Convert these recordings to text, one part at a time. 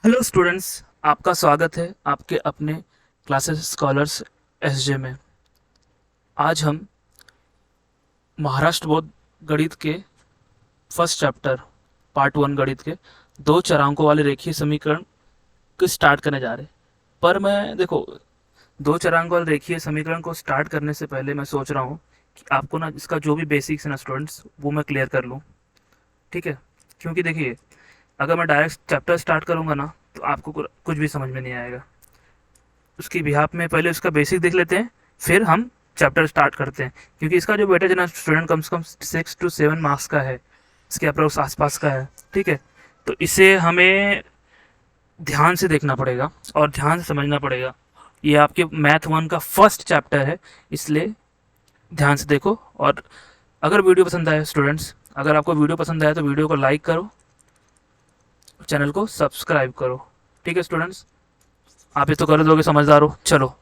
Hello students, आपका स्वागत है आपके अपने क्लासेस स्कॉलर्स एसजे में। आज हम महाराष्ट्र बोर्ड गणित के फर्स्ट चैप्टर पार्ट वन गणित के दो चरांकों वाले रेखीय समीकरण को स्टार्ट करने जा रहे हैं। पर मैं देखो, दो चरांकों वाले रेखीय समीकरण को स्टार्ट करने से पहले मैं सोच रहा हूँ कि आपको ना इसका जो भी बेसिक्स है ना स्टूडेंट्स, वो मैं क्लियर कर लूँ। ठीक है, क्योंकि देखिए, अगर मैं डायरेक्ट चैप्टर स्टार्ट करूँगा ना तो आपको कुछ भी समझ में नहीं आएगा। उसकी बिहाफ में पहले उसका बेसिक देख लेते हैं, फिर हम चैप्टर स्टार्ट करते हैं। क्योंकि इसका जो वेटेज है ना स्टूडेंट, कम से कम 6 to 7 मार्क्स का है, इसके अप्रोक्स आसपास का है। ठीक है, तो इसे हमें ध्यान से देखना पड़ेगा और ध्यान से समझना पड़ेगा। ये आपके मैथ वन का फर्स्ट चैप्टर है, इसलिए ध्यान से देखो। और अगर वीडियो पसंद आए स्टूडेंट्स, अगर आपको वीडियो पसंद आए तो वीडियो को लाइक करो, चैनल को सब्सक्राइब करो। ठीक है स्टूडेंट्स, आप ये तो कर दोगे, समझदार हो। चलो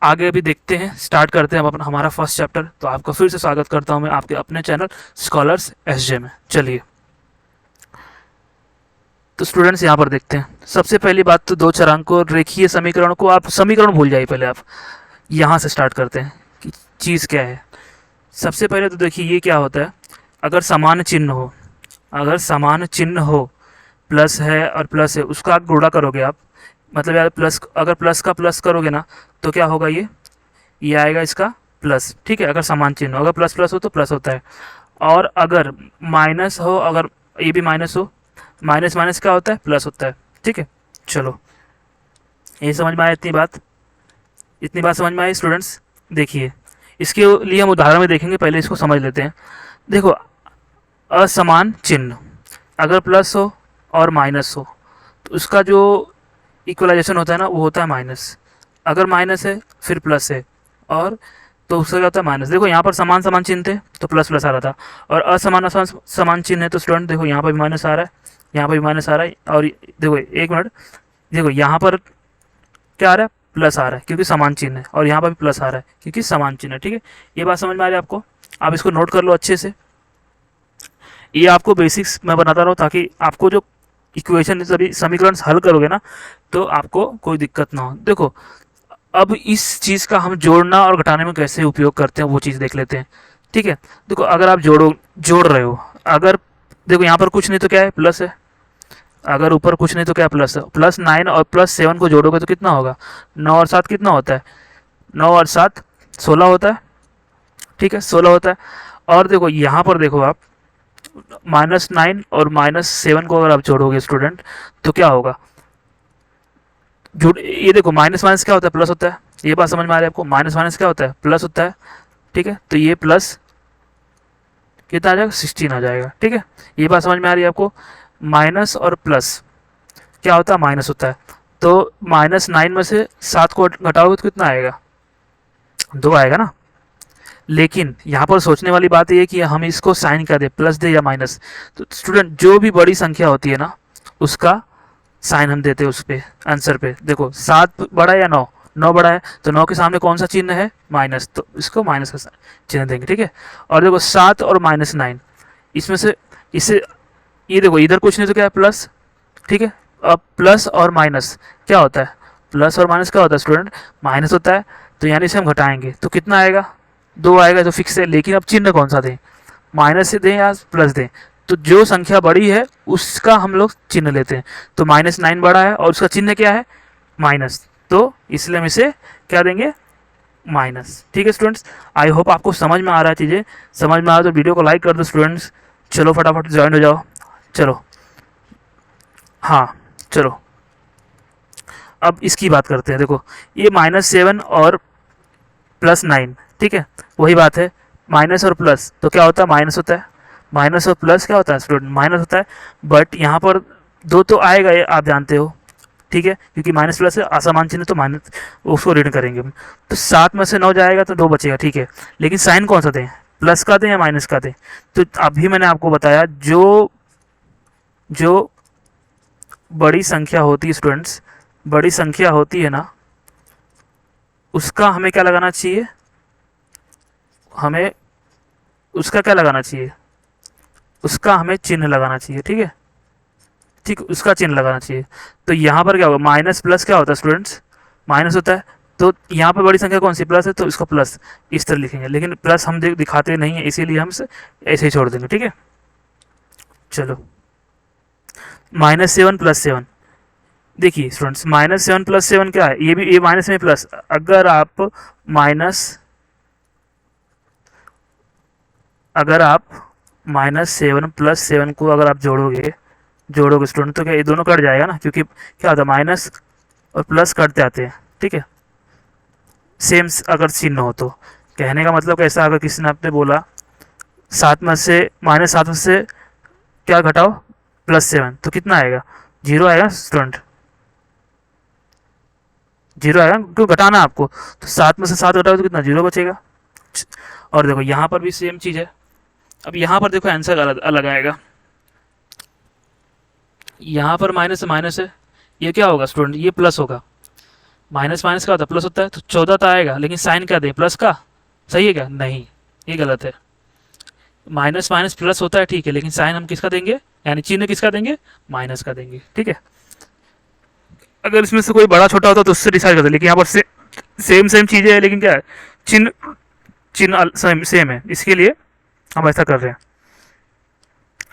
आगे भी देखते हैं, स्टार्ट करते हैं अपना हमारा फर्स्ट चैप्टर। तो आपका फिर से स्वागत करता हूं मैं आपके अपने चैनल स्कॉलर्स एसजे में। चलिए, तो स्टूडेंट्स यहाँ पर देखते हैं। सबसे पहली बात तो दो चरांकों रेखीय समीकरणों को, आप समीकरण भूल जाइए, पहले आप यहाँ से स्टार्ट करते हैं कि चीज़ क्या है। सबसे पहले तो देखिए ये क्या होता है। अगर समान चिन्ह हो, अगर समान चिन्ह हो, प्लस है और प्लस है, उसका आप गुणा करोगे आप, मतलब यार प्लस, अगर प्लस का प्लस करोगे ना तो क्या होगा, ये आएगा इसका प्लस। ठीक है, अगर समान चिन्ह हो, अगर प्लस प्लस हो तो प्लस होता है। और अगर माइनस हो, अगर ये भी माइनस हो, माइनस माइनस क्या होता है, प्लस होता है। ठीक है, चलो ये समझ में आया, इतनी बात समझ में आई स्टूडेंट्स। देखिए, इसके लिए हम उदाहरण में देखेंगे, पहले इसको समझ लेते हैं। देखो, असमान चिन्ह, अगर प्लस हो और माइनस हो तो उसका जो इक्वलाइजेशन होता है ना, वो होता है माइनस। अगर माइनस है फिर प्लस है, और तो उसका क्या होता है, माइनस। देखो यहाँ पर समान समान चिन्ह थे तो प्लस प्लस आ रहा था, और असमान असमान समान चिन्ह है तो स्टूडेंट देखो यहाँ पर भी माइनस आ रहा है, यहाँ पर भी माइनस आ रहा है। और देखो एक मिनट, देखो यहाँ पर क्या आ रहा है, प्लस आ रहा है क्योंकि समान चिन्ह है, और यहाँ पर भी प्लस आ रहा है क्योंकि समान चिन्ह है। ठीक है, ये बात समझ में आ रही है आपको। आप इसको नोट कर लो अच्छे से। ये आपको बेसिक्स मैं बताता रहा हूँ ताकि आपको जो इक्वेशन, सभी समीकरण हल करोगे ना तो आपको कोई दिक्कत ना हो। देखो, अब इस चीज़ का हम जोड़ना और घटाने में कैसे उपयोग करते हैं वो चीज़ देख लेते हैं। ठीक है, देखो अगर आप जोड़ रहे हो, अगर देखो यहाँ पर कुछ नहीं तो क्या है, प्लस है। अगर ऊपर कुछ नहीं तो क्या, प्लस है। +9 और +7 को जोड़ोगे तो कितना होगा, 9 और 7 कितना होता है, 9 और 7 16 होता है। ठीक है, 16 होता है। और देखो यहाँ पर देखो आप, -9 और -7 को अगर आप जोड़ोगे स्टूडेंट तो क्या होगा, जुड़, ये देखो माइनस माइनस क्या होता है, प्लस होता है। ये बात समझ में आ रही है आपको, माइनस माइनस क्या होता है, प्लस होता है। ठीक है, तो ये प्लस कितना आ जाएगा, 16 आ जाएगा। ठीक है, ये बात समझ में आ रही है आपको। माइनस और प्लस क्या होता है, माइनस होता है। तो -9 में से 7 को घटाओगे तो कितना आएगा, 2 आएगा ना। लेकिन यहाँ पर सोचने वाली बात ये है कि हम इसको साइन कर दे, प्लस दे या माइनस। तो स्टूडेंट जो भी बड़ी संख्या होती है ना, उसका साइन हम देते हैं उस पे, आंसर पे। देखो 7 बड़ा है या 9, 9 बड़ा है, तो 9 के सामने कौन सा चिन्ह है, माइनस, तो इसको माइनस का चिन्ह देंगे। ठीक है, और देखो 7 और -9, इसमें से इससे ये देखो इधर कुछ नहीं तो क्या है, प्लस। ठीक है, अब प्लस और माइनस क्या होता है, प्लस और माइनस क्या होता है स्टूडेंट, माइनस होता है। तो यानी से हम घटाएंगे तो कितना आएगा, 2 आएगा, तो फिक्स है। लेकिन अब चिन्ह कौन सा दें, माइनस से दें या प्लस दें, तो जो संख्या बड़ी है उसका हम लोग चिन्ह लेते हैं। तो -9 बड़ा है और उसका चिन्ह क्या है, माइनस, तो इसलिए हम इसे क्या देंगे, माइनस। ठीक है स्टूडेंट्स, आई होप आपको समझ में आ रहा है चीज़ें। समझ में आ रहा है तो वीडियो को लाइक कर दो स्टूडेंट्स। चलो फटाफट ज्वाइन हो जाओ। चलो, हाँ, चलो अब इसकी बात करते हैं। देखो ये -7 और +9, ठीक है, वही बात है। माइनस और प्लस तो क्या होता है, माइनस होता है। माइनस और प्लस क्या होता है स्टूडेंट, माइनस होता है। बट यहाँ पर दो तो आएगा, ये आप जानते हो। ठीक है, क्योंकि माइनस प्लस है, असमान चिन्ह, तो माइनस उसको ऋण करेंगे हम। तो 7 में से 9 जाएगा तो 2 बचेगा। ठीक है, लेकिन साइन कौन सा दें, प्लस का दें या माइनस का दें। तो अभी मैंने आपको बताया, जो जो बड़ी संख्या होती है स्टूडेंट्स, बड़ी संख्या होती है ना, उसका हमें क्या लगाना चाहिए, हमें उसका क्या लगाना चाहिए, उसका हमें चिन्ह लगाना चाहिए। ठीक है, ठीक, उसका चिन्ह लगाना चाहिए। तो यहाँ पर क्या होगा, माइनस प्लस क्या होता है स्टूडेंट्स, माइनस होता है। तो यहाँ पर बड़ी संख्या कौन सी, प्लस है, तो इसको प्लस इस तरह लिखेंगे, लेकिन प्लस हम दिखाते नहीं है, इसीलिए हम ऐसे ही छोड़ देंगे, ठीक है। चलो, -7 + 7, देखिए स्टूडेंट्स -7 + 7 क्या है, ये भी ये माइनस में प्लस, अगर आप माइनस -7 + 7 को अगर आप जोड़ोगे स्टूडेंट, तो क्या ये दोनों कट जाएगा ना, क्योंकि क्या होता है माइनस और प्लस कटते आते हैं, ठीक है, सेम अगर चिन्ह हो तो। कहने का मतलब कैसा, अगर किसी ने आपने बोला 7 में से -7 में से क्या घटाओ, +7, तो कितना आएगा, 0 आएगा स्टूडेंट, 0 आएगा, क्यों घटाना आपको, तो 7 में से 7 घटाओ तो कितना, 0 बचेगा। और देखो यहाँ पर भी सेम चीज़ है। अब यहाँ पर देखो आंसर अलग अलग आएगा, यहाँ पर माइनस माइनस है, ये क्या होगा स्टूडेंट, ये प्लस होगा, माइनस माइनस का होता है प्लस होता है, तो 14 तो आएगा, लेकिन साइन क्या दें, प्लस का, सही है क्या, नहीं, ये गलत है। माइनस माइनस प्लस होता है, ठीक है, लेकिन साइन हम किसका देंगे, यानी चिन्ह किसका देंगे, माइनस का देंगे, ठीक है। अगर इसमें से कोई बड़ा छोटा होता तो उससे डिसाइड करते, लेकिन यहाँ पर सेम चीज़ें है, लेकिन क्या है, चिन्ह चिन्ह सेम है, इसके लिए हम ऐसा कर रहे हैं।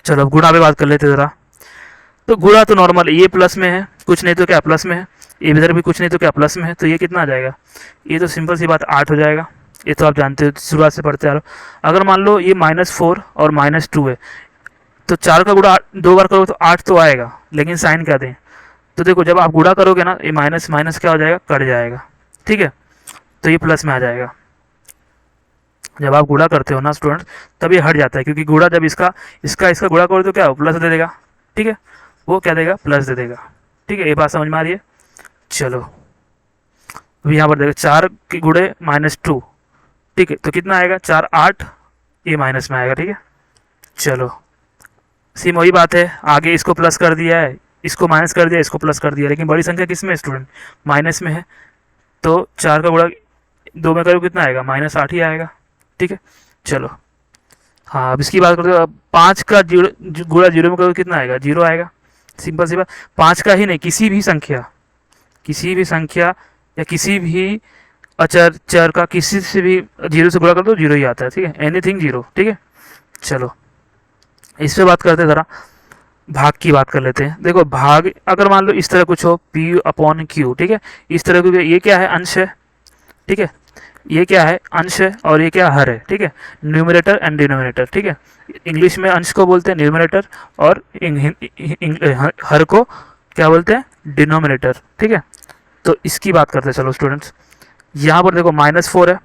चलो अब गुणा पे बात कर लेते ज़रा। तो गुणा तो नॉर्मल, ये प्लस में है, कुछ नहीं तो क्या प्लस में है, ये इधर भी कुछ नहीं तो क्या प्लस में है, तो ये कितना आ जाएगा, ये तो सिंपल सी बात 8 हो जाएगा, ये तो आप जानते हो, शुरुआत से पढ़ते आ रहे हो। अगर मान लो ये -4 और -2 है, तो 4 का गुणा 2 बार करो तो 8 तो आएगा, लेकिन साइन क्या दें, तो देखो जब आप गुणा करोगे ना, ये माइनस माइनस क्या हो जाएगा, कट जाएगा, ठीक है, तो ये प्लस में आ जाएगा। जब आप गुणा करते हो ना स्टूडेंट, तब ये हट जाता है, क्योंकि गुणा जब इसका इसका गुणा करो तो क्या हो, प्लस दे देगा, ठीक है, वो क्या देगा, प्लस दे देगा, ठीक है, ये बात समझ में आ रही है। चलो अब यहाँ पर देखो 4 के गुणे -2, ठीक है, तो कितना आएगा, 4 8, ये माइनस में आएगा, ठीक है। चलो सेम वही बात है, आगे इसको प्लस कर दिया है, इसको माइनस कर दिया, इसको प्लस कर दिया, लेकिन बड़ी संख्या किस में है स्टूडेंट, माइनस में है, तो 4 का गुणा 2 में करो कितना आएगा, -8 ही आएगा, ठीक है। चलो हाँ, अब इसकी बात करते हो, अब 5 का गुणा 0 में करो कितना आएगा, 0 आएगा, सिंपल सी बात। 5 का ही नहीं, किसी भी संख्या या किसी भी अचर चर का किसी से भी 0 से गुणा कर दो 0 ही आता है, ठीक है, एनीथिंग 0, ठीक है। चलो इस पे बात करते हैं, ज़रा भाग की बात कर लेते हैं। देखो भाग अगर मान लो इस तरह कुछ हो, P/Q, ठीक है, इस तरह का, ये क्या है, अंश है, ठीक है, ये क्या है, अंश है, और ये क्या, हर है, ठीक है, न्यूमरेटर एंड डिनोमिनेटर, ठीक है, इंग्लिश में अंश को बोलते हैं न्यूमरेटर, और हर को क्या बोलते हैं, डिनोमिनेटर, ठीक है। तो इसकी बात करते हैं, चलो स्टूडेंट्स, यहाँ पर देखो -4 है,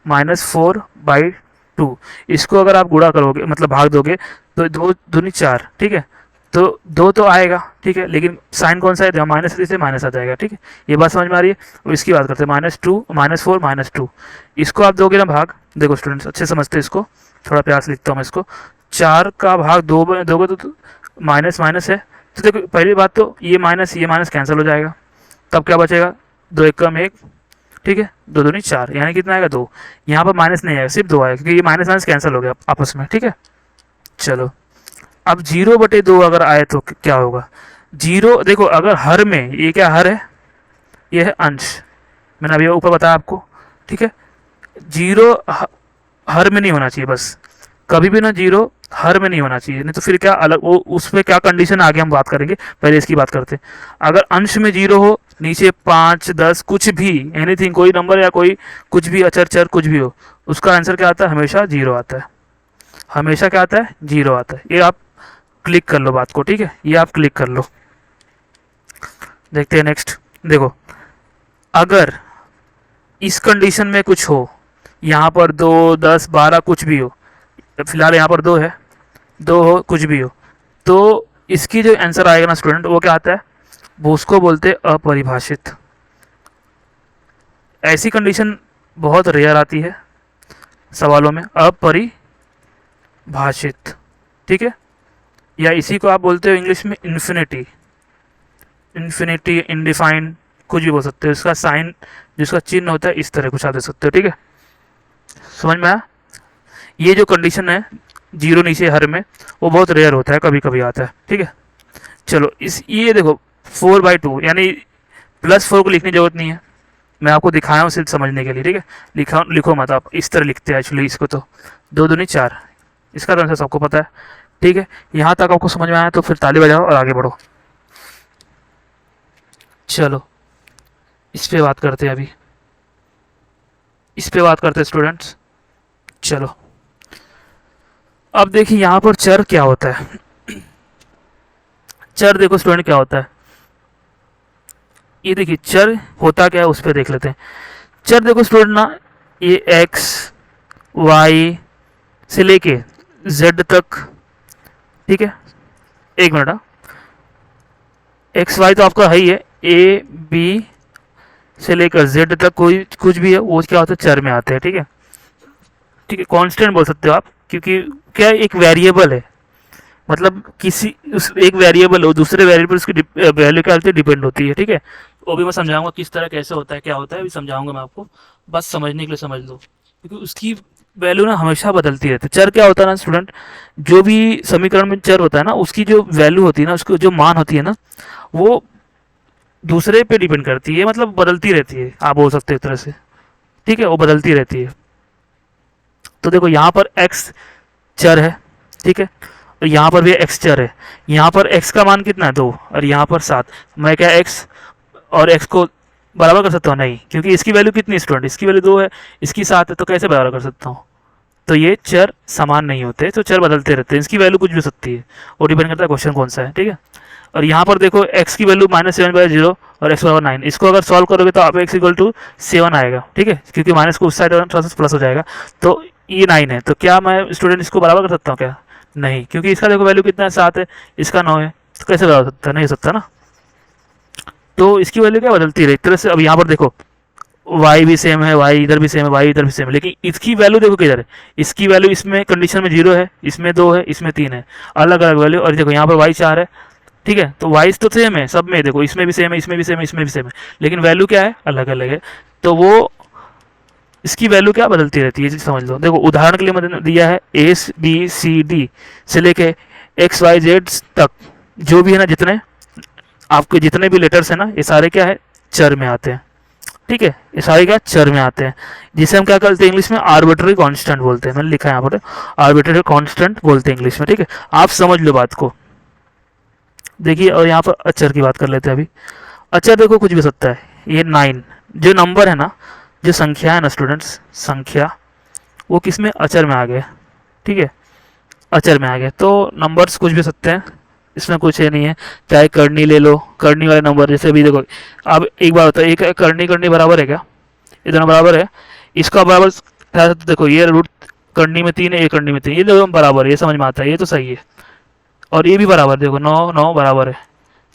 -4/2, इसको अगर आप गुणा करोगे मतलब भाग दोगे, तो 2 दूनी 4, ठीक है, तो 2 तो आएगा, ठीक है, लेकिन साइन कौन सा है, जहाँ माइनस से माइनस आ जाएगा, ठीक है, ये बात समझ में आ रही है। और इसकी बात करते हैं, -2 -4 -2, इसको आप दोगे ना भाग, देखो स्टूडेंट्स अच्छे समझते हैं इसको, थोड़ा प्यार से लिखता हूँ मैं इसको, 4 का भाग 2 में दोगे तो माइनस माइनस है, तो देखो पहली बात तो ये माइनस कैंसिल हो जाएगा, तब क्या बचेगा, 2 1 कम 1, ठीक है, 2 दूनी 4, यानी कितना आएगा, 2, यहाँ पर माइनस नहीं आएगा, सिर्फ 2 आएगा, क्योंकि ये माइनस माइनस कैंसिल हो गया आपस में, ठीक है। चलो अब 0/2 अगर आए तो क्या होगा, 0, देखो अगर हर में, ये क्या हर है, ये है अंश, मैंने अभी ऊपर बताया आपको, ठीक है, 0 हर में नहीं होना चाहिए, बस कभी भी ना 0 हर में नहीं होना चाहिए, नहीं तो फिर क्या अलग, वो उस पर क्या कंडीशन आगे हम बात करेंगे, पहले इसकी बात करते हैं। अगर अंश में 0 हो, नीचे 5 10 कुछ भी, एनीथिंग, कोई नंबर या कोई कुछ भी अचर चर कुछ भी हो, उसका आंसर क्या आता है, हमेशा 0 आता है, हमेशा क्या आता है, 0 आता है। ये आप क्लिक कर लो बात को, ठीक है, ये आप क्लिक कर लो। देखते हैं नेक्स्ट, देखो अगर इस कंडीशन में कुछ हो, यहाँ पर 2 10 12 कुछ भी हो, फिलहाल यहाँ पर 2 है, 2 हो कुछ भी हो, तो इसकी जो आंसर आएगा ना स्टूडेंट, वो क्या आता है, वो उसको बोलते हैं अपरिभाषित। ऐसी कंडीशन बहुत रेयर आती है सवालों में, अपरिभाषित, ठीक है, या इसी को आप बोलते हो इंग्लिश में इन्फिनिटी, इनडिफाइंड, कुछ भी बोल सकते हो, इसका साइन जिसका चिन्ह होता है इस तरह कुछ आप दे सकते हो, ठीक है, समझ में आया। ये जो कंडीशन है 0 नीचे हर में, वो बहुत रेयर होता है, कभी कभी आता है, ठीक है। चलो इस ये देखो 4/2 यानी +4 को लिखने की जरूरत नहीं है, मैं आपको दिखाया हूँ सिर्फ समझने के लिए, ठीक है। लिखो मत, आप इस तरह लिखते हैं एक्चुअली इसको, तो 2 दूनी 4, इसका तो आंसर सबको पता है, ठीक है। यहाँ तक आपको समझ में आया तो फिर ताली बजाओ और आगे बढ़ो। चलो इस पे बात करते हैं, अभी इस पे बात करते हैं स्टूडेंट्स। चलो अब देखिए यहाँ पर चर क्या होता है। चर देखो स्टूडेंट क्या होता है, ये देखिए चर होता क्या है उस पर देख लेते हैं। चर देखो स्टूडेंट ना, ये एक्स वाई से लेके जेड तक, ठीक है। एक मिनट, एक्स वाई तो आपका है ही है, ए बी से लेकर जेड तक कोई कुछ भी है वो क्या होता है, चर में आते हैं, ठीक है। ठीक है, कांस्टेंट बोल सकते हो आप, क्योंकि क्या एक वेरिएबल है, मतलब किसी उस एक वेरिएबल हो दूसरे वेरिएबल उसकी वैल्यू क्या होती है, डिपेंड होती है, ठीक है। वो भी मैं समझाऊंगा किस तरह कैसे होता है क्या होता है, अभी समझाऊंगा मैं आपको, बस समझने के लिए समझ लो, क्योंकि उसकी वैल्यू ना हमेशा बदलती रहती है। चर क्या होता है ना स्टूडेंट, जो भी समीकरण में चर होता है ना उसकी जो वैल्यू होती है ना, उसको जो मान होती है ना, वो दूसरे पे डिपेंड करती है, मतलब बदलती रहती है, आप बोल सकते हो एक तरह से, ठीक है, वो बदलती रहती है। तो देखो यहाँ पर x चर है, ठीक है, और यहाँ पर भी x चर है। यहाँ पर x का मान कितना है 2 और यहाँ पर 7। मैं क्या x और x को बराबर कर सकता हूँ, नहीं, क्योंकि इसकी वैल्यू कितनी स्टूडेंट, इसकी वैल्यू 2 है, इसकी 7 है, तो कैसे बराबर कर सकता हूँ। तो ये चर समान नहीं होते, तो चर बदलते रहते हैं, इसकी वैल्यू कुछ भी हो सकती है, वो डिपेंड करता है क्वेश्चन कौन सा है, ठीक है। और यहाँ पर देखो x की वैल्यू -7/0 और x बराबर 9, इसको अगर सॉल्व करोगे तो आप x इक्वल टू 7 आएगा, ठीक है, क्योंकि माइनस को उस साइड थोड़ा सा प्लस हो जाएगा, तो ये 9 है। तो क्या मैं स्टूडेंट इसको बराबर कर सकता हूँ क्या, नहीं, क्योंकि इसका देखो वैल्यू कितना है 7 है, इसका 9 है, तो कैसे बराबर सकता है, नहीं हो सकता ना। तो इसकी वैल्यू क्या बदलती है एक तरह से। अब यहाँ पर देखो y भी सेम है, y इधर भी सेम है, y इधर भी सेम है, लेकिन इसकी वैल्यू देखो किधर है, इसकी वैल्यू इसमें कंडीशन में 0 है, इसमें 2 है, इसमें 3 है, अलग अलग वैल्यू। और देखो यहाँ पर y 4 है, ठीक है, तो वाइज तो सेम है सब में, देखो इसमें भी सेम है, इसमें भी सेम है, इसमें भी सेम है, लेकिन वैल्यू क्या है, अलग अलग है। तो वो इसकी वैल्यू क्या बदलती रहती है, समझ लो। देखो उदाहरण के लिए मैंने दिया है ए बी सी डी से लेके एक्स वाई जेड तक, जो भी है ना, जितने आपके जितने भी लेटर्स हैं ना, ये सारे क्या है, चर में आते हैं, ठीक है, ये सारे क्या चर में आते हैं, जिसे हम क्या करते हैं इंग्लिश में आर्बिट्ररी कांस्टेंट बोलते हैं। मैंने लिखा है यहाँ पर आर्बिट्ररी कांस्टेंट बोलते हैं इंग्लिश में, ठीक है, आप समझ लो बात को। देखिए और यहाँ पर अक्षर की बात कर लेते हैं अभी। अक्षर देखो कुछ भी हो सकता है, ये 9 जो नंबर है ना, जो संख्या है ना स्टूडेंट्स, संख्या वो किस में, अक्षर में आ गए, ठीक है, अक्षर में आ गए, तो नंबर्स कुछ भी हो सकते हैं, इसमें कुछ है नहीं है। चाहे करनी ले लो, करनी वाले नंबर, जैसे भी देखो, अब एक बार होता है, एक करनी करनी बराबर है क्या, ये दोनों बराबर है, इसका बराबर देखो, ये रूट करनी में 3 है, ये करनी में 3, ये दोनों बराबर है, ये समझ में आता है, ये तो सही है। और ये भी बराबर, देखो 9 9 बराबर है,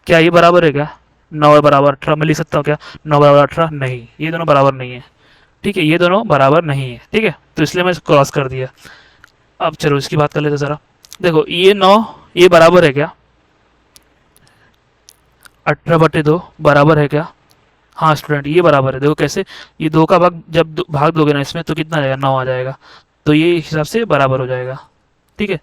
क्या ये बराबर है क्या, 9 बराबर 18, मैं लिख सकता हूँ क्या 9 बराबर 18, नहीं, ये दोनों बराबर नहीं है, ठीक है, ये दोनों बराबर नहीं है, ठीक है, तो इसलिए मैं क्रॉस कर दिया। अब चलो इसकी बात कर लेते ज़रा। देखो ये 9 ये बराबर है क्या, 18/2 बराबर है क्या, हाँ स्टूडेंट ये बराबर है। देखो कैसे, ये 2 का भाग जब भाग दोगे ना इसमें, तो कितना आ जाएगा, 9 आ जाएगा, तो ये हिसाब से बराबर हो जाएगा, ठीक है,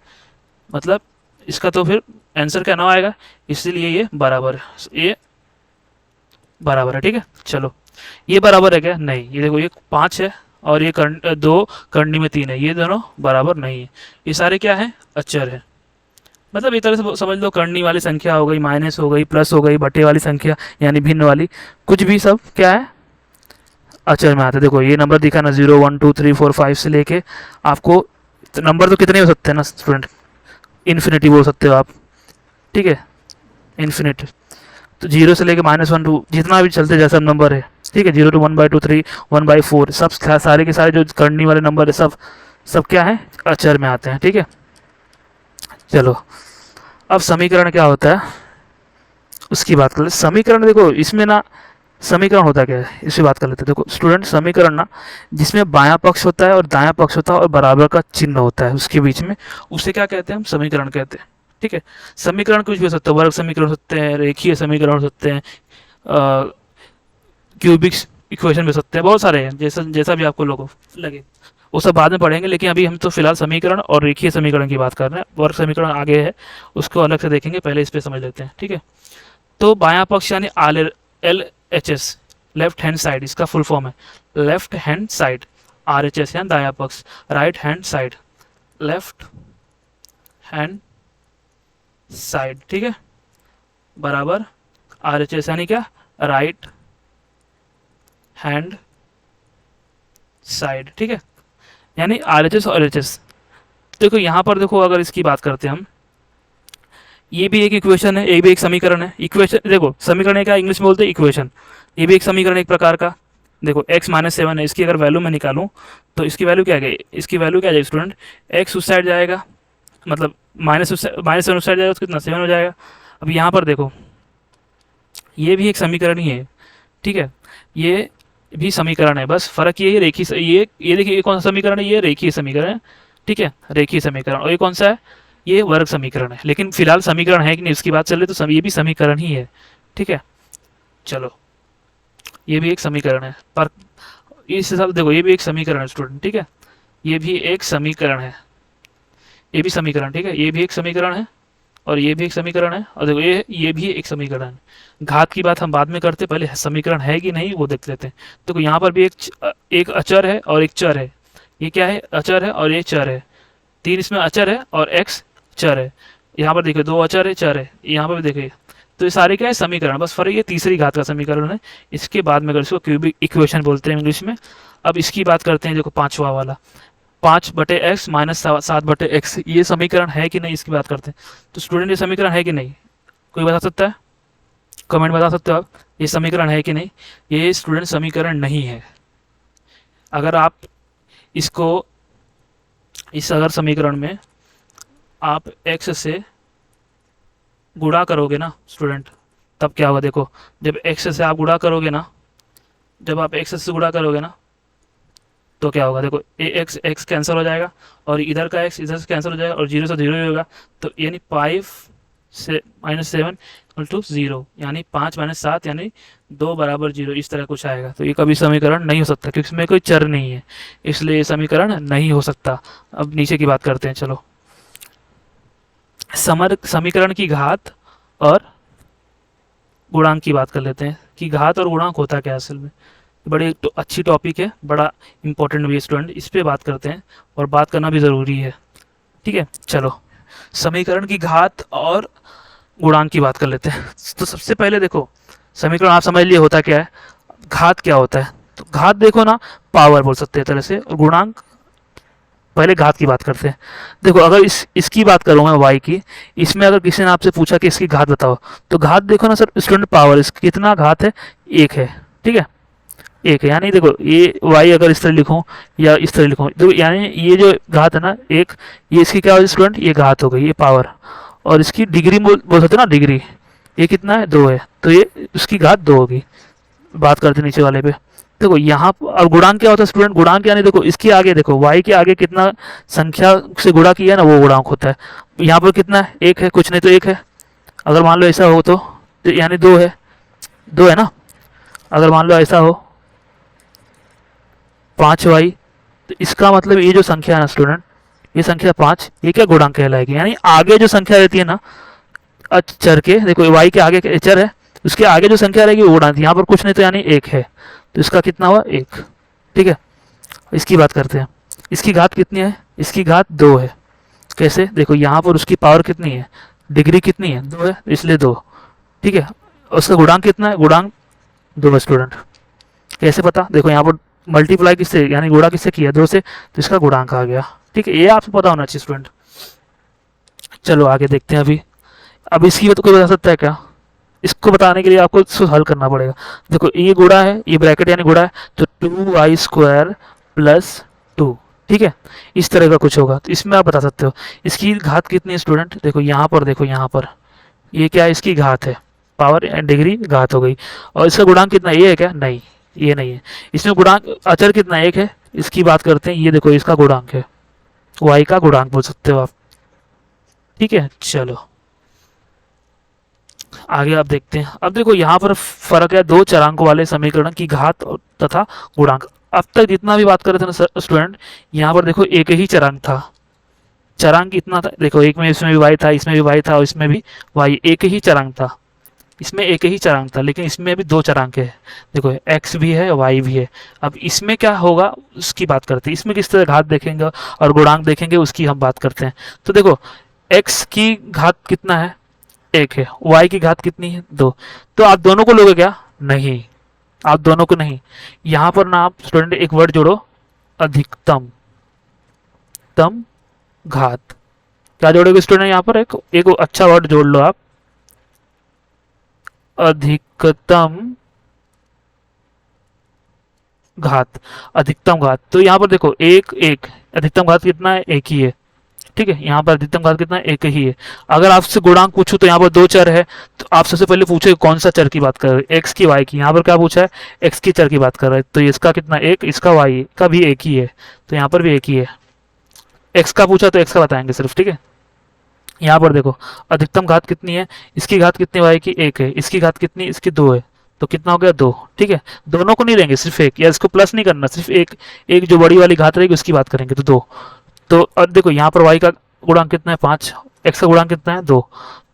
मतलब इसका तो फिर आंसर क्या 9 आएगा, इसीलिए ये बराबर है, ये बराबर है, ठीक है। चलो ये बराबर है क्या, नहीं, ये देखो ये 5 है और ये 2 करनी में 3 है, ये दोनों बराबर नहीं है, ये सारे क्या है, अचर है। मतलब एक तरह से समझ लो, करनी वाली संख्या हो गई, माइनस हो गई, प्लस हो गई, बटे वाली संख्या यानी भिन्न वाली, कुछ भी सब क्या है, अचर में आता है। देखो ये नंबर दिखा ना, 0 1 2 3 4 5 से लेके आपको नंबर तो कितने हो सकते हैं ना स्टूडेंट, इन्फिनिटी बोल सकते हो आप, ठीक है, इन्फिनिट। तो 0 से लेके -1 2 जितना भी चलते जैसा नंबर है, ठीक है, 0 to 1/2 3 1/4 सब सारे के सारे जो करनी वाले नंबर है, सब सब क्या है, अचर में आते हैं, ठीक है। चलो अब समीकरण क्या होता है उसकी बात कर ले। समीकरण देखो इसमें ना, समीकरण होता क्या है इसकी बात कर लेते हैं। देखो स्टूडेंट समीकरण ना, जिसमें बायां पक्ष होता है और दायां पक्ष होता है और बराबर का चिन्ह होता है उसके बीच में, उसे क्या कहते हैं, हम समीकरण कहते हैं, ठीक है। समीकरण कुछ भी हो सकता है, वर्ग समीकरण हो सकते हैं, रेखीय समीकरण हो सकते हैं, क्यूबिक इक्वेशन भी हो सकते हैं, बहुत सारे हैं, जैसा जैसा भी आपको लोगों लगे। वो सब बाद में पढ़ेंगे, लेकिन अभी हम तो फिलहाल समीकरण और रेखीय समीकरण की बात कर रहे हैं। वर्ग समीकरण आगे है, उसको अलग से देखेंगे, पहले इस पे समझ लेते हैं, ठीक है। तो बायां पक्ष यानी LHS, लेफ्ट हैंड साइड, इसका फुल फॉर्म है लेफ्ट हैंड साइड। RHS यानी दायां पक्ष, right hand side, left hand side, ठीक है, बराबर RHS यानी क्या, राइट हैंड साइड, ठीक है, यानी RHS और LHS। देखो यहाँ पर देखो, अगर इसकी बात करते हैं हम, ये भी एक इक्वेशन है, ये भी एक समीकरण है। इक्वेशन देखो, समीकरण क्या इंग्लिश में बोलते हैं, इक्वेशन। ये भी एक समीकरण एक प्रकार का। देखो x-7 है, इसकी अगर वैल्यू मैं निकालूं तो इसकी वैल्यू क्या है, इसकी वैल्यू क्या आ जाएगी स्टूडेंट, x उस साइड जाएगा, मतलब -7 उस साइड जाएगा, तो कितना 7 हो जाएगा। अब यहाँ पर देखो, ये भी एक समीकरण ही है, ठीक है, ये भी समीकरण है, बस फर्क ये है रेखीय, ये देखिए, ये कौन सा समीकरण है, ये रेखीय समीकरण है, ठीक है, रेखीय समीकरण। और ये कौन सा है, ये वर्ग समीकरण है। लेकिन फिलहाल समीकरण है कि नहीं उसकी बात चल रही, तो ये भी समीकरण ही है, ठीक है। चलो, ये भी एक समीकरण है, पर इस हिसाब से देखो, ये भी एक समीकरण है स्टूडेंट, ठीक है, ये भी एक समीकरण है, ये भी समीकरण, ठीक है, ये भी एक समीकरण है, और ये भी एक समीकरण है, और देखो ये भी एक समीकरण है। घात की बात हम बाद में करते, पहले समीकरण है कि नहीं वो देख लेते हैं। देखो यहाँ पर भी एक अचर है और एक चर है। ये क्या है, अचर है और ये चर है। तीन इसमें अचर है और x चर है। यहाँ पर देखिए, दो अचर है, चर है, यहाँ पर भी देखिए। तो ये सारे क्या है, समीकरण, बस फर्क ये तीसरी घात का समीकरण है। इसके बाद में अगर इसको क्यूबिक इक्वेशन बोलते हैं इंग्लिश में। अब इसकी बात करते हैं, देखो पांचवा वाला, 5/x माइनस 7/x, ये समीकरण है कि नहीं इसकी बात करते हैं। तो स्टूडेंट ये समीकरण है कि नहीं, कोई बता सकता है, कमेंट बता सकते हो आप, ये समीकरण है कि नहीं। ये स्टूडेंट समीकरण नहीं है। अगर आप इसको, इस अगर समीकरण में आप x से गुणा करोगे ना स्टूडेंट, तब क्या होगा, देखो जब x से आप गुणा करोगे ना, जब आप x से गुणा करोगे ना, तो क्या होगा, देखो x कैंसिल हो जाएगा, और इधर का x इधर से कैंसिल हो जाएगा, और 0 से 0 ही होगा। तो यानी 5 से -7 = 0, यानी 5 - 7 यानी 2 = 0, इस तरह कुछ आएगा। तो ये कभी समीकरण नहीं हो सकता, क्योंकि इसमें कोई चर नहीं है, इसलिए ये समीकरण नहीं हो सकता। अब नीचे की बात करते हैं, चलो समीकरण की घात और गुणांक की बात कर लेते हैं कि घात और गुणांक होता क्या है असल में। बड़ी तो अच्छी टॉपिक है, बड़ा इंपॉर्टेंट भी है स्टूडेंट, इस पे बात करते हैं, और बात करना भी ज़रूरी है, ठीक है। चलो, समीकरण की घात और गुणांक की बात कर लेते हैं। तो सबसे पहले देखो, समीकरण आप समझ लिए होता क्या है, घात क्या होता है। तो घात देखो ना, पावर बोल सकते हैं तरह से, और गुणांक, पहले घात की बात करते हैं। देखो अगर इसकी बात करूँ मैं y की, इसमें अगर किसी ने आपसे पूछा कि इसकी घात बताओ, तो घात देखो ना सर स्टूडेंट, पावर, इसकी कितना घात है, 1 है, ठीक है, 1 है। यानी देखो ये y अगर इस तरह लिखूँ या इस तरह लिखूँ, तो यानी ये जो घात है ना 1, ये इसकी क्या हो स्टूडेंट, ये घात हो गई, ये पावर। और इसकी डिग्री बोल सकते ना, डिग्री, ये कितना है, 2 है, तो ये उसकी घात 2 होगी। बात करते नीचे वाले पे, देखो यहाँ और गुणांक क्या होता है स्टूडेंट, गुणांक यानी देखो इसके आगे, देखो y के आगे कितना संख्या से गुणा किया ना, वो गुणांक होता है। यहाँ पर कितना है, 1 है, कुछ नहीं तो 1 है। अगर मान लो ऐसा हो तो यानी 2 है, 2 है ना। अगर मान लो ऐसा हो 5y, तो इसका मतलब ये जो संख्या है ना स्टूडेंट, ये संख्या 5, ये क्या गुणांक कहलाएगी। यानी आगे जो संख्या रहती है ना चर के, देखो y के आगे चर है, उसके आगे जो संख्या रहेगी वो गुणांक, यहाँ पर कुछ नहीं तो यानी 1 है, तो इसका कितना हुआ, 1, ठीक है। इसकी बात करते हैं, इसकी घात कितनी है, इसकी घात 2 है। कैसे, देखो यहाँ पर उसकी पावर कितनी है, डिग्री कितनी है, 2 है, इसलिए 2, ठीक है। उसका गुणांक कितना है, गुणांक 2 है स्टूडेंट। कैसे पता, देखो यहाँ पर मल्टीप्लाई किससे, यानी गुणा किससे किया, 2 से, तो इसका गुणांक आ गया, ठीक है। ये आपको पता होना चाहिए स्टूडेंट। चलो आगे देखते हैं। अब इसकी तो कोई बता सकता है क्या, इसको बताने के लिए आपको इसको हल करना पड़ेगा। देखो ये गुणा है, ये ब्रैकेट यानी गुणा है, तो 2y² + 2, ठीक है, इस तरह का कुछ होगा। तो इसमें आप बता सकते हो इसकी घात कितनी है स्टूडेंट। देखो यहाँ पर, देखो यहाँ पर ये क्या है, इसकी घात है, पावर एंड डिग्री घात हो गई। और इसका गुणांक कितना, ये है क्या, नहीं, ये नहीं है। इसमें गुणांक अचर कितना, 1 है। इसकी बात करते हैं, ये देखो इसका गुणांक है, y का गुणांक बोल सकते हो आप, ठीक है। चलो आगे आप देखते हैं। अब देखो यहाँ पर फर्क है दो चरांकों वाले समीकरण की घात तथा गुणांक। अब तक जितना भी बात कर रहे थे ना स्टूडेंट, यहाँ पर देखो एक ही चरांक था, चरांक इतना था, देखो एक में इसमें भी वाई था, इसमें भी वाई था और इसमें भी वाई, एक ही चरांक था, इसमें एक ही चरांक था, लेकिन इसमें अभी दो चरांक है, देखो एक्स भी है वाई भी है। अब इसमें क्या होगा उसकी बात करते हैं, इसमें किस तरह घात देखेंगे और गुणांक देखेंगे उसकी हम बात करते हैं। तो देखो एक्स की घात कितना है, एक है, वाई की घात कितनी है, दो। तो आप दोनों को लोगे क्या, नहीं, आप दोनों को नहीं, यहां पर ना आप स्टूडेंट एक वर्ड जोड़ो, अधिकतम तम घात। क्या जोड़ोगे स्टूडेंट, यहाँ पर एक एक अच्छा वर्ड जोड़ लो आप, अधिकतम घात, अधिकतम घात। तो यहाँ पर देखो एक एक, अधिकतम घात कितना है, एक ही है, ठीक है, यहाँ पर अधिकतम घात कितना है, एक ही है। अगर आपसे गुणांक पूछूं तो यहाँ पर दो चर है, तो आप सबसे पहले पूछे कौन सा चर की बात कर रहे हैं, एक्स की वाई की, यहाँ पर क्या पूछा है, एक्स की चर की बात कर रहे हैं, तो इसका कितना एक, इसका वाई का भी एक ही है, तो यहाँ पर भी एक ही है। एक्स का पूछा तो एक्स का बताएंगे सिर्फ, ठीक है। यहाँ पर देखो अधिकतम घात कितनी है, इसकी घात कितनी वाई की, एक है, इसकी घात कितनी, इसकी दो है, तो कितना हो गया, दो, ठीक है। दोनों को नहीं लेंगे, सिर्फ एक, या इसको प्लस नहीं करना, सिर्फ एक, एक जो बड़ी वाली घात रहेगी उसकी बात करेंगे, तो दो। तो अब देखो यहाँ पर वाई का गुणांक कितना है, पाँच, एक्स का गुणांक कितना है, दो।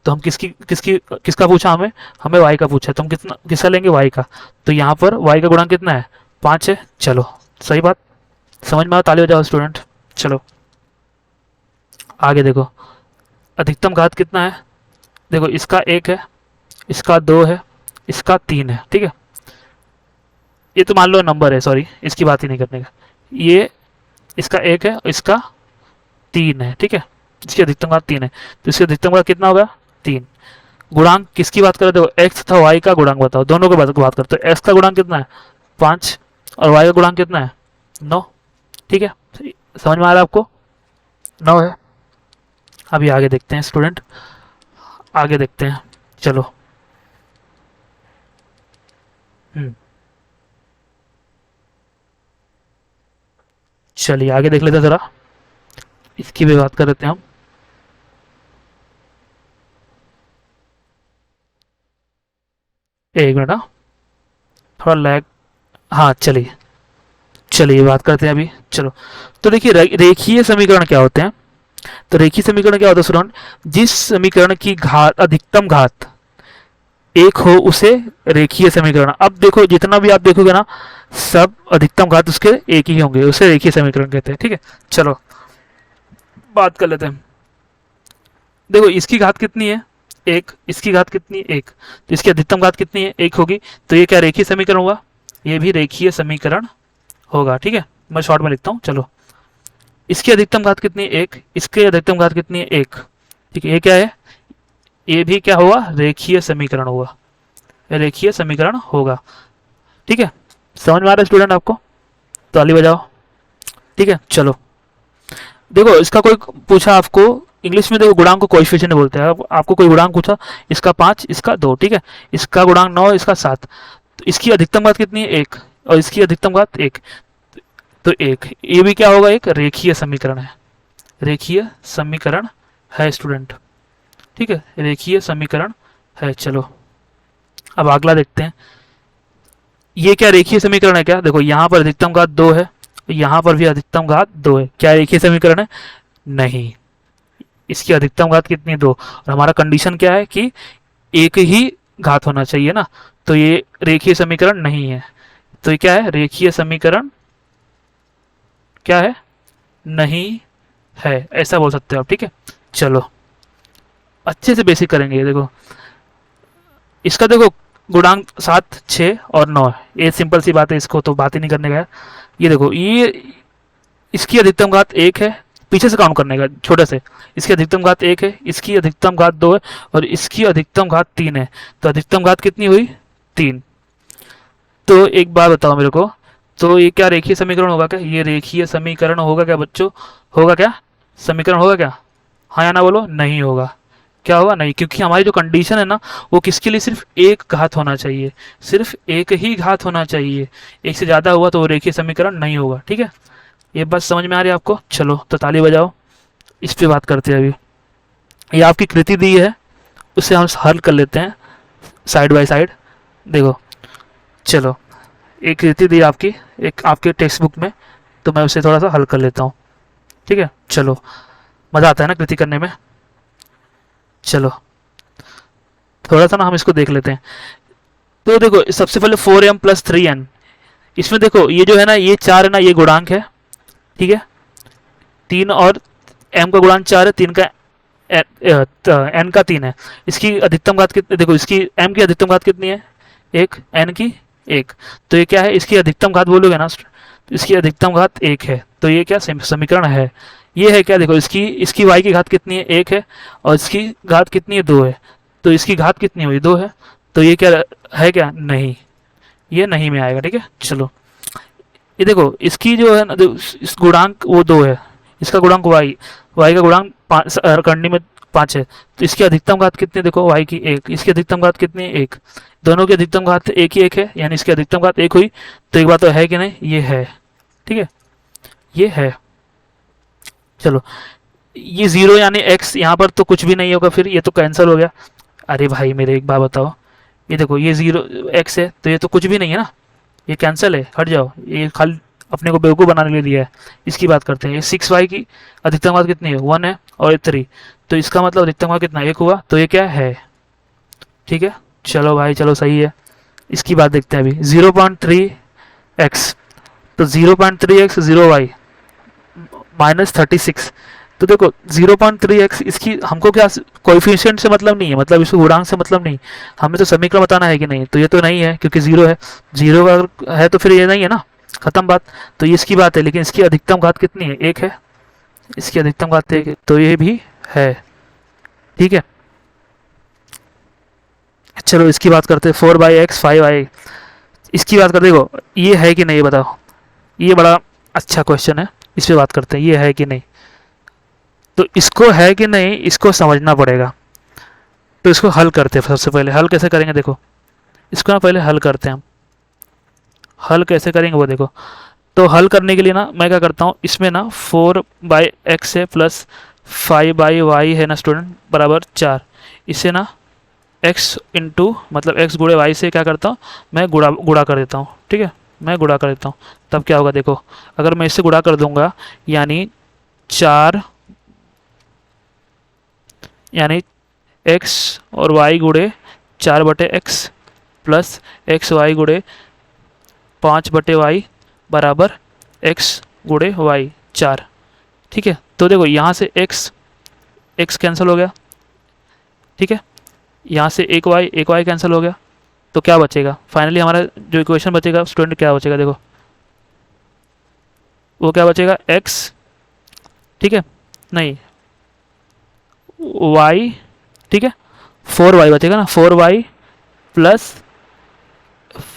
तो हम किसकी किसकी किसका पूछा, हमें हमें वाई का पूछा, तो हम कितना किसका लेंगे, वाई का। तो यहाँ पर वाई का गुणांक कितना है, पाँच है। चलो सही बात, समझ में आओ, ताली हो जाओ स्टूडेंट। चलो आगे देखो, अधिकतम घात कितना है, देखो इसका एक है, इसका दो है, इसका तीन है, ठीक है। ये तो मान लो नंबर है, सॉरी इसकी बात ही नहीं करने का, ये इसका एक है, इसका तीन है, ठीक है, इसकी अधिकतम घात तीन है, तो इसकी अधिकतम घात कितना होगा, तीन। गुणांक किसकी बात कर रहे हो, एक्स तथा वाई का गुणांक बताओ, दोनों की बात करते हो। एक्स का गुणांक कितना है, पाँच, और वाई का गुणांक कितना है, नौ, ठीक है। समझ में आ रहा है आपको, नौ है। अभी आगे देखते हैं स्टूडेंट, आगे देखते हैं, चलो। हम्म, चलिए आगे देख लेते हैं जरा, इसकी भी बात कर लेते हैं हम। एक मिनट, हाँ थोड़ा लैग, हाँ चलिए, चलिए बात करते हैं अभी, चलो। तो देखिए रेखीय समीकरण क्या होते हैं, तो रेखीय समीकरण क्या होता है स्टूडेंट, जिस समीकरण की घात, अधिकतम घात एक हो उसे रेखीय समीकरण। अब देखो जितना भी आप देखोगे ना, सब अधिकतम घात उसके एक ही होंगे, उसे रेखीय समीकरण कहते हैं, ठीक है। चलो बात कर लेते हैं, देखो इसकी घात कितनी है, एक, इसकी घात कितनी है, एक, तो इसकी अधिकतम घात कितनी है, एक होगी, तो ये क्या रेखीय समीकरण होगा, ये भी रेखीय समीकरण होगा, ठीक है। मैं शॉर्ट में लिखता हूँ, चलो। इसकी अधिकतम घात कितनी है, एक, इसकी अधिकतम घात कितनी है, एक, ठीक है, ये क्या है, ये भी क्या होगा, रेखीय समीकरण होगा, रेखीय समीकरण होगा, ठीक है। समझ में आ रहा है स्टूडेंट आपको, ताली बजाओ, ठीक है। चलो देखो इसका कोई पूछा आपको, इंग्लिश में देखो गुणांक को कोएफिशिएंट बोलते हैं, आपको कोई गुणांक पूछा, इसका पाँच, इसका दो, ठीक है, इसका गुणांक नौ, इसका सात, तो इसकी अधिकतम घात कितनी है, एक, और इसकी अधिकतम घात एक, तो एक, ये भी क्या होगा, एक रेखीय समीकरण है, रेखीय समीकरण है स्टूडेंट, ठीक है, रेखीय समीकरण है। चलो अब अगला देखते हैं, ये क्या रेखीय समीकरण है क्या, देखो यहाँ पर अधिकतम घात दो है, यहाँ पर भी अधिकतम घात दो है, क्या रेखीय समीकरण है, नहीं, इसकी अधिकतम घात कितनी, दो, और हमारा कंडीशन क्या है कि एक ही घात होना चाहिए ना, तो ये रेखीय समीकरण नहीं है, तो ये क्या है, रेखीय समीकरण क्या है, नहीं है, ऐसा बोल सकते हो आप, ठीक है। चलो अच्छे से बेसिक करेंगे, ये देखो इसका देखो गुणांक सात, छः और नौ है, ये सिंपल सी बात है, इसको तो बात ही नहीं करने का है। ये देखो ये, इसकी अधिकतम घात एक है, पीछे से काउंट करने का छोटे से, इसकी अधिकतम घात एक है, इसकी अधिकतम घात दो है, और इसकी अधिकतम घात तीन है, तो अधिकतम घात कितनी हुई, तीन। तो एक बात बताओ मेरे को, तो ये क्या रेखीय समीकरण होगा क्या, ये रेखीय समीकरण होगा क्या बच्चों, होगा क्या, समीकरण होगा क्या, हाँ या ना बोलो, नहीं होगा, क्या होगा, नहीं, क्योंकि हमारी जो कंडीशन है ना, वो किसके लिए, सिर्फ एक घात होना चाहिए, सिर्फ एक ही घात होना चाहिए, एक से ज़्यादा हुआ तो वो रेखीय समीकरण नहीं होगा, ठीक है। ये बात समझ में आ रही है आपको, चलो तो ताली बजाओ, इस पे बात करते हैं अभी। ये आपकी कृति दी है, उससे हम हल कर लेते हैं साइड बाय साइड, देखो चलो एक कृति दी आपकी, एक आपके टेक्स्ट बुक में, तो मैं उसे थोड़ा सा हल कर लेता हूँ। ठीक है, चलो, मज़ा आता है ना कृति करने में। चलो थोड़ा सा ना हम इसको देख लेते हैं। तो देखो सबसे पहले 4m प्लस 3n, इसमें देखो ये जो है ना, ये 4 है ना, ये गुणांक है। ठीक है, 3 और m का गुणांक 4 है, 3 का n का 3 है। इसकी अधिकतम घात कितनी, देखो इसकी m की अधिकतम घात कितनी है, 1, n की 1, तो ये क्या है, इसकी अधिकतम घात बोलोगे ना, तो इसकी अधिकतम घात 1 है, तो ये क्या समीकरण है, ये है क्या, देखो इसकी y की घात कितनी है, 1 है, और इसकी घात कितनी है, 2 है, तो इसकी घात कितनी हुई, 2 है, तो ये क्या है, क्या नहीं, ये नहीं में आएगा। ठीक है, चलो ये देखो इसकी जो है ना, इस गुणांक वो 2 है, इसका गुणांक y का गुणांक करनी में 5 है, तो इसकी अधिकतम घात कितनी है, देखो y की 1, इसकी अधिकतम घात कितनी है, 1, दोनों की अधिकतम घात एक ही 1 है, यानी इसकी अधिकतम घात 1 हुई, तो एक बात तो है कि नहीं, ये है। ठीक है, ये है। चलो ये 0 यानी x, यहाँ पर तो कुछ भी नहीं होगा, फिर ये तो कैंसिल हो गया। अरे भाई मेरे एक बात बताओ, ये देखो ये 0 x है, तो ये तो कुछ भी नहीं है ना, ये कैंसिल है, हट जाओ, ये खाली अपने को बेवकूफ़ बनाने के लिए दिया है। इसकी बात करते हैं, ये 6y की अधिकतम घात कितनी है, 1 है, और 3, तो इसका मतलब अधिकतम घात कितना, 1 हुआ, तो ये क्या है। ठीक है, चलो भाई चलो सही है। इसकी बात देखते हैं अभी, 0.3x, तो 0.3x 0y माइनस 36, तो देखो 0.3x, इसकी हमको क्या कोएफिशिएंट से मतलब नहीं है, मतलब इसको गुणांक से मतलब नहीं, हमें तो समीकरण बताना है कि नहीं, तो ये तो नहीं है क्योंकि 0 है, 0 अगर है तो फिर ये नहीं है ना, खत्म बात। तो ये इसकी बात है, लेकिन इसकी अधिकतम घात कितनी है, 1 है, इसकी अधिकतम घात 1 है, तो ये भी है। ठीक है, चलो इसकी बात करते हैं, 4/x 5y, इसकी बात करते, देखो ये है कि नहीं, ये बताओ, ये बड़ा अच्छा क्वेश्चन है, इस पर बात करते हैं, ये है कि नहीं, तो इसको है कि नहीं इसको समझना पड़ेगा, तो इसको हल करते हैं। सबसे पहले हल कैसे करेंगे, देखो इसको ना पहले हल करते हैं हम, हल कैसे करेंगे वो देखो। तो हल करने के लिए ना मैं क्या करता हूँ, इसमें ना 4/x है प्लस 5/y है ना स्टूडेंट, बराबर 4, इसे ना x इंटू मतलब x गुणे y से क्या करता हूँ, मैं गुणा कर देता हूँ। ठीक है, मैं गुणा कर देता हूँ, तब क्या होगा देखो, अगर मैं इससे गुणा कर दूंगा, यानी 4, यानी x और y गुणे 4/x प्लस एक्स वाई गुणे 5/y बराबर x गुणे y 4। ठीक है, तो देखो यहाँ से x कैंसिल हो गया। ठीक है, यहाँ से एक y कैंसिल हो गया, तो क्या बचेगा, फाइनली हमारा जो इक्वेशन बचेगा स्टूडेंट, क्या बचेगा देखो, वो क्या बचेगा, x, ठीक है, नहीं y, ठीक है, 4y बचेगा ना, 4y प्लस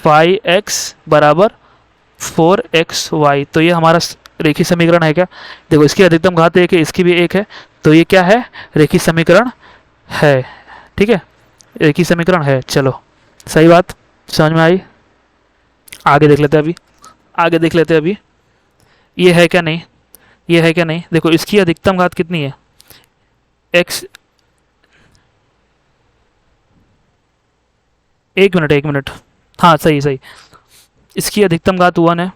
5x बराबर 4xy, तो ये हमारा रेखीय समीकरण है क्या, देखो इसकी अधिकतम घात 1 है, इसकी भी 1 है, तो ये क्या है, रेखीय समीकरण है। ठीक है, रेखीय समीकरण है। चलो सही बात समझ में आई, आगे देख लेते हैं अभी, आगे देख लेते हैं अभी, ये है क्या नहीं, ये है क्या नहीं, देखो इसकी अधिकतम घात कितनी है, x, एक मिनट, हाँ सही सही, इसकी अधिकतम घात 1 है,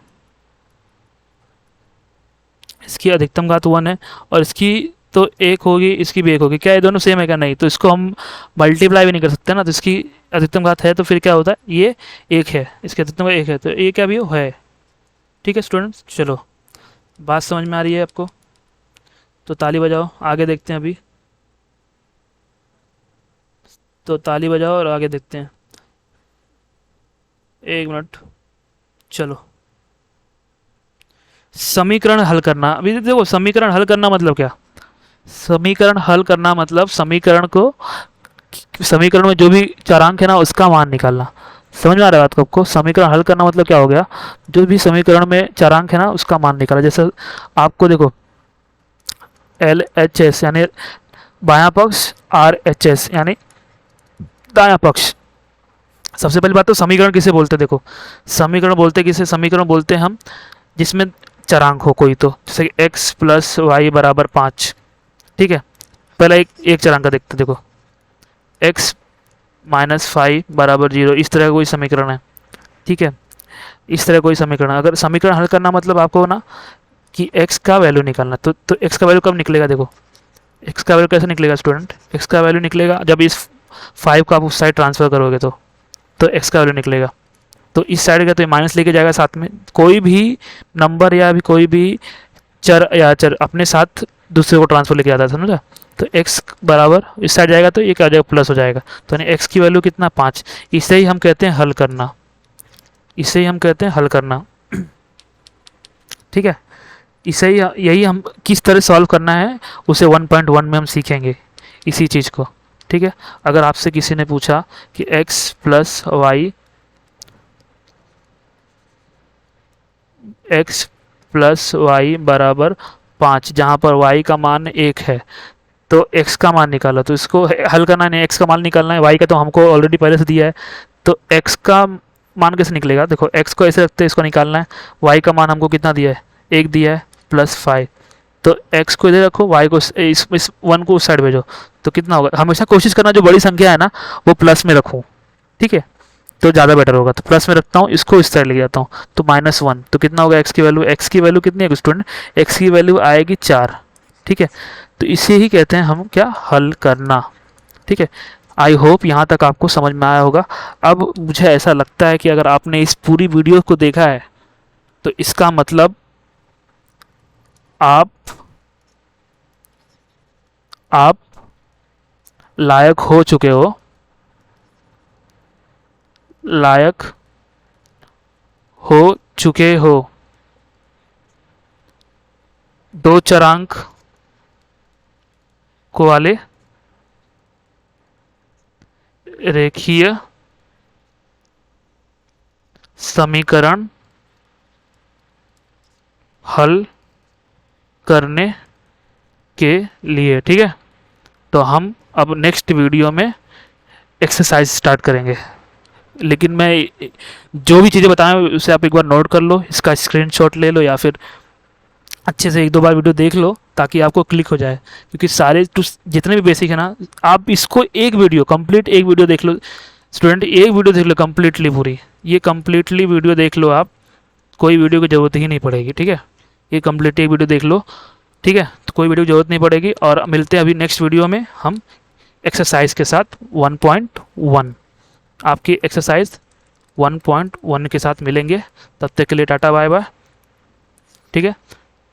इसकी अधिकतम घात 1 है, और इसकी तो 1 होगी, इसकी भी 1 होगी, क्या ये दोनों सेम है क्या, नहीं, तो इसको हम मल्टीप्लाई भी नहीं कर सकते ना, तो इसकी अधिकतम घात है, तो फिर क्या होता है, ये 1 है, इसकी अधिकतम घात 1 है, तो ये क्या भी है। ठीक है स्टूडेंट्स, चलो बात समझ में आ रही है आपको, तो ताली बजाओ, आगे देखते हैं अभी, तो ताली बजाओ और आगे देखते हैं, एक मिनट, चलो समीकरण हल करना। अभी देखो समीकरण हल करना मतलब क्या, समीकरण हल करना मतलब समीकरण में जो भी चरांक है ना उसका मान निकालना। समझ में आ रहा है बात को आपको, समीकरण हल करना मतलब क्या हो गया, जो भी समीकरण में चरांक है ना उसका मान निकाला। जैसे आपको देखो LHS यानी बायां पक्ष, RHS यानी दायां पक्ष। सबसे पहली बात तो समीकरण किसे बोलते हैं, देखो समीकरण बोलते किसे, समीकरण बोलते हैं हम जिसमें चरांक हो कोई, तो जैसे x प्लस वाई बराबर 5। ठीक है, पहला एक चरांक का देखते, देखो x माइनस 5 बराबर 0, इस तरह का कोई समीकरण है। ठीक है, इस तरह कोई समीकरण, अगर समीकरण हल करना मतलब आपको ना कि x का वैल्यू निकालना, तो x का वैल्यू कब निकलेगा? देखो x का वैल्यू कैसे निकलेगा स्टूडेंट? x का वैल्यू निकलेगा जब इस 5 को आप उस साइड ट्रांसफ़र करोगे तो x का वैल्यू निकलेगा। तो इस साइड का तो ये माइनस लेके जाएगा साथ में, कोई भी नंबर या भी कोई भी चर अपने साथ दूसरे को ट्रांसफर लेके आता है, समझा? तो x बराबर इस साइड जाएगा तो ये क्या हो जाएगा? प्लस हो जाएगा। तो यानी x की वैल्यू कितना? 5। इसे ही हम कहते हैं हल करना, इसे ही हम कहते हैं हल करना। ठीक है, इसे ही यही हम किस तरह सॉल्व करना है उसे 1.1 में हम सीखेंगे इसी चीज़ को। ठीक है, अगर आपसे किसी ने पूछा कि x plus y, x plus y बराबर 5, जहाँ पर y का मान 1 है, तो x का मान निकालो, तो इसको हल करना नहीं, x का मान निकालना है, y का तो हमको ऑलरेडी पहले से दिया है, तो x का मान कैसे निकलेगा? देखो x को ऐसे रखते हैं, इसको निकालना है, y का मान हमको कितना दिया है? 1 दिया है, प्लस 5, तो x को इधर रखो, y को इस 1 को उस साइड भेजो, तो कितना होगा? हमेशा कोशिश करना जो बड़ी संख्या है ना वो प्लस में रखूँ, ठीक है, तो ज़्यादा बेटर होगा। तो प्लस में रखता हूँ, इसको इस साइड ले जाता हूँ, तो -1, तो कितना होगा x की वैल्यू? x की वैल्यू कितनी है स्टूडेंट? x की वैल्यू आएगी 4। ठीक है, तो इसे ही कहते हैं हम क्या? हल करना। ठीक है, आई होप यहाँ तक आपको समझ में आया होगा। अब मुझे ऐसा लगता है कि अगर आपने इस पूरी वीडियो को देखा है तो इसका मतलब आप लायक हो चुके हो, लायक हो चुके हो 2 चरांक को वाले रेखीय समीकरण हल करने के लिए। ठीक है, तो हम अब नेक्स्ट वीडियो में एक्सरसाइज स्टार्ट करेंगे, लेकिन मैं जो भी चीज़ें बताएं उसे आप एक बार नोट कर लो, इसका स्क्रीनशॉट ले लो या फिर अच्छे से 1-2 बार वीडियो देख लो ताकि आपको क्लिक हो जाए, क्योंकि सारे जितने भी बेसिक है ना, आप इसको एक वीडियो देख लो स्टूडेंट, एक वीडियो देख लो कम्प्लीटली पूरी, ये कम्प्लीटली वीडियो देख लो आप, कोई वीडियो की ज़रूरत ही नहीं पड़ेगी। ठीक है, ये कम्प्लीट एक वीडियो देख लो, ठीक है, तो कोई वीडियो की ज़रूरत नहीं पड़ेगी। और मिलते हैं अभी नेक्स्ट वीडियो में हम एक्सरसाइज के साथ 1.1, आपकी एक्सरसाइज 1.1 के साथ मिलेंगे। तब तक के लिए टाटा बाय बाय। ठीक है,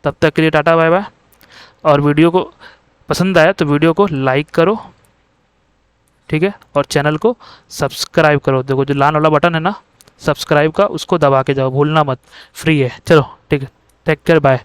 तब तक के लिए टाटा बाय बाय। और वीडियो को पसंद आया तो वीडियो को लाइक करो, ठीक है, और चैनल को सब्सक्राइब करो। देखो जो लाल वाला बटन है ना सब्सक्राइब का, उसको दबा के जाओ, भूलना मत, फ्री है। चलो ठीक है, टेक केयर, बाय।